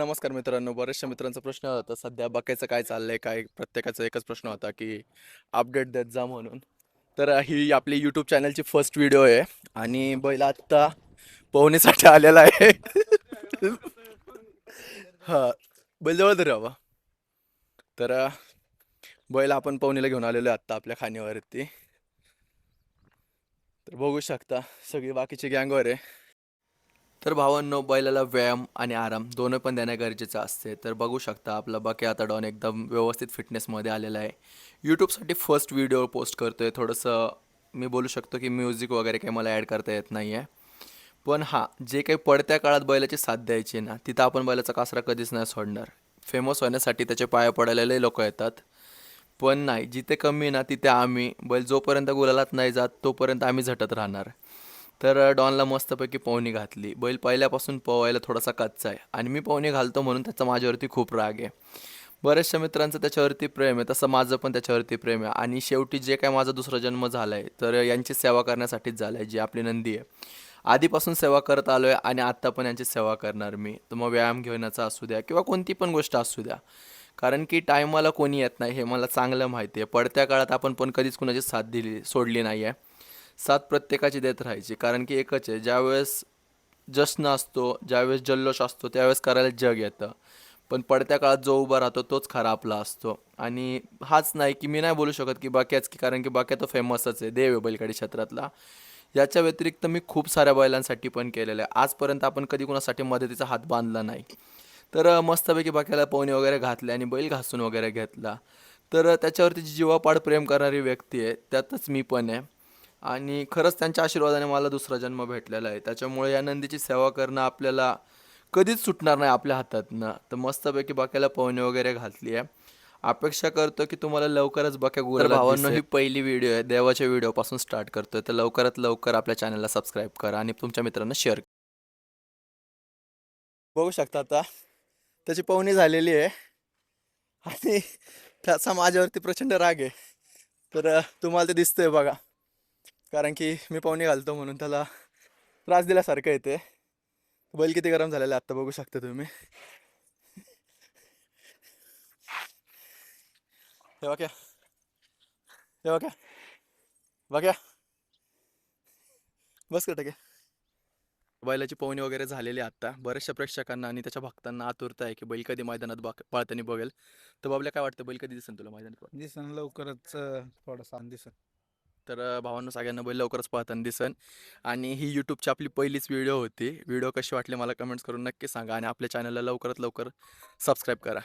नमस्कार मित्रांनो. बऱ्याचशा मित्रांचा प्रश्न होता सध्या बकायचं काय चाललंय, काय प्रत्येकाचा एकच प्रश्न होता की अपडेट देत जा म्हणून. तर ही आपली यूट्यूब चॅनलची फर्स्ट व्हिडिओ आहे आणि बैल आत्ता पोहण्यासाठी आलेला आहे. हा, बैल जवळ तरी हवा. तर बैल आपण पोहणीला घेऊन आलेलो आहे आत्ता आपल्या खाणीवरती. तर बघू शकता सगळी बाकीची गँगवर आहे. तर भावांनो, बैलाला व्यायाम आणि आराम दोन्ही पण देणे गरजेचं असते. तर बघू शकता आपला बके आता डॉन एकदम व्यवस्थित फिटनेसमध्ये आलेला आहे. यूट्यूबसाठी फर्स्ट व्हिडिओ पोस्ट करतोय. थोडंसं मी बोलू शकतो की म्युझिक वगैरे काही मला ॲड करता येत नाही आहे. पण हां, जे काही पडत्या काळात बैलाची साथ द्यायची ना, तिथं आपण बैलाचा कासरा कधीच नाही सोडणार. फेमस होण्यासाठी त्याचे पाया पडायला लई लोक येतात. पण नाही, जिथे कमी ना तिथे आम्ही बैल जोपर्यंत गुलालात नाही जात तोपर्यंत आम्ही झटत राहणार. तर डॉनला मस्तपैकी पोहणी घातली. बैल पहिल्यापासून पोहायला थोडासा कच्चा आहे आणि मी पोहणी घालतो म्हणून त्याचा माझ्यावरती खूप राग आहे. बऱ्याचशा मित्रांचं त्याच्यावरती प्रेम आहे, तसं माझं पण त्याच्यावरती प्रेम आहे आणि शेवटी जे काय माझा दुसरा जन्म झाला आहे तर यांची सेवा करण्यासाठीच झाला आहे, जी आपली नंदी आहे. आधीपासून सेवा करत आलो आहे आणि आत्ता पण यांची सेवा करणार मी. तर मग व्यायाम घेण्याचा असू द्या किंवा कोणती पण गोष्ट असू द्या. कारण की टायमाला कोणी येत नाही हे मला चांगलं माहिती आहे. पडत्या काळात आपण पण कधीच कुणाची साथ दिली सोडली नाही आहे. साथ प्रत्येकाची देत राहायची, कारण की एकच आहे, ज्यावेळेस जश्न असतो, ज्यावेळेस जल्लोष असतो त्यावेळेस करायला जग येतं. पण पडत्या काळात जो उभा राहतो तोच खरा आपला असतो. आणि हाच नाही की मी नाही बोलू शकत की बाक्याच, की कारण की बाक्या तो फेमसच आहे, देव आहे बैलगाडी क्षेत्रातला. याच्या व्यतिरिक्त मी खूप साऱ्या बैलांसाठी पण केलेलं आहे. आजपर्यंत आपण कधी कुणासाठी मदतीचा हात बांधला नाही. तर मस्तपैकी बाक्याला पोहणी वगैरे घातली आणि बैल घासून वगैरे घेतला. तर त्याच्यावरती जी जीवापाड प्रेम करणारी व्यक्ती आहे त्यातच मी पण आहे. आणि खरंच त्यांच्या आशीर्वादाने मला दुसरा जन्म भेटलेला आहे. त्याच्यामुळे या नंदीची सेवा करणं आपल्याला कधीच सुटणार नाही आपल्या हातातनं. तर मस्तपैकी बक्याला पोहणी वगैरे घातली आहे. अपेक्षा करतो की तुम्हाला लवकरच बक्या गुलालात भावांनो दिसेल. ही पहिली व्हिडिओ आहे, देवाच्या व्हिडिओपासून स्टार्ट करतोय. तर लवकरात लवकर आपल्या चॅनलला सबस्क्राईब करा आणि तुमच्या मित्रांना शेअर करा. बघू शकता आता त्याची पोहणी झालेली आहे आणि त्याचा माझ्यावरती प्रचंड राग आहे. तर तुम्हाला ते दिसतंय बघा, कारण की मी पोहणी घालतो म्हणून त्याला त्रास दिल्यासारखं येते. बैल किती गरम झालेला आहे आता बघू शकता तुम्ही. हे बघा, हे बघा, बघा, बस का टके. बैलाची पोहणी वगैरे झालेली आहे आता. बऱ्याचशा प्रेक्षकांना आणि त्याच्या भक्तांना आतुरता आहे की बैल कधी मैदानात पळताना बघेल. तर बाबल्या काय वाटतं, बैल कधी दिसेल तुला मैदानात दिसन लवकरच थोडासा दिसन. तर भावांनो, सगळ्यांना बैल लवकरच पाहताना दिसन. आणि ही यूट्यूबची आपली पहिलीच व्हिडिओ होती. व्हिडिओ कशी वाटली मला कमेंट्स करून नक्की सांगा आणि आपल्या चॅनलला लवकरात लवकर सबस्क्राईब करा.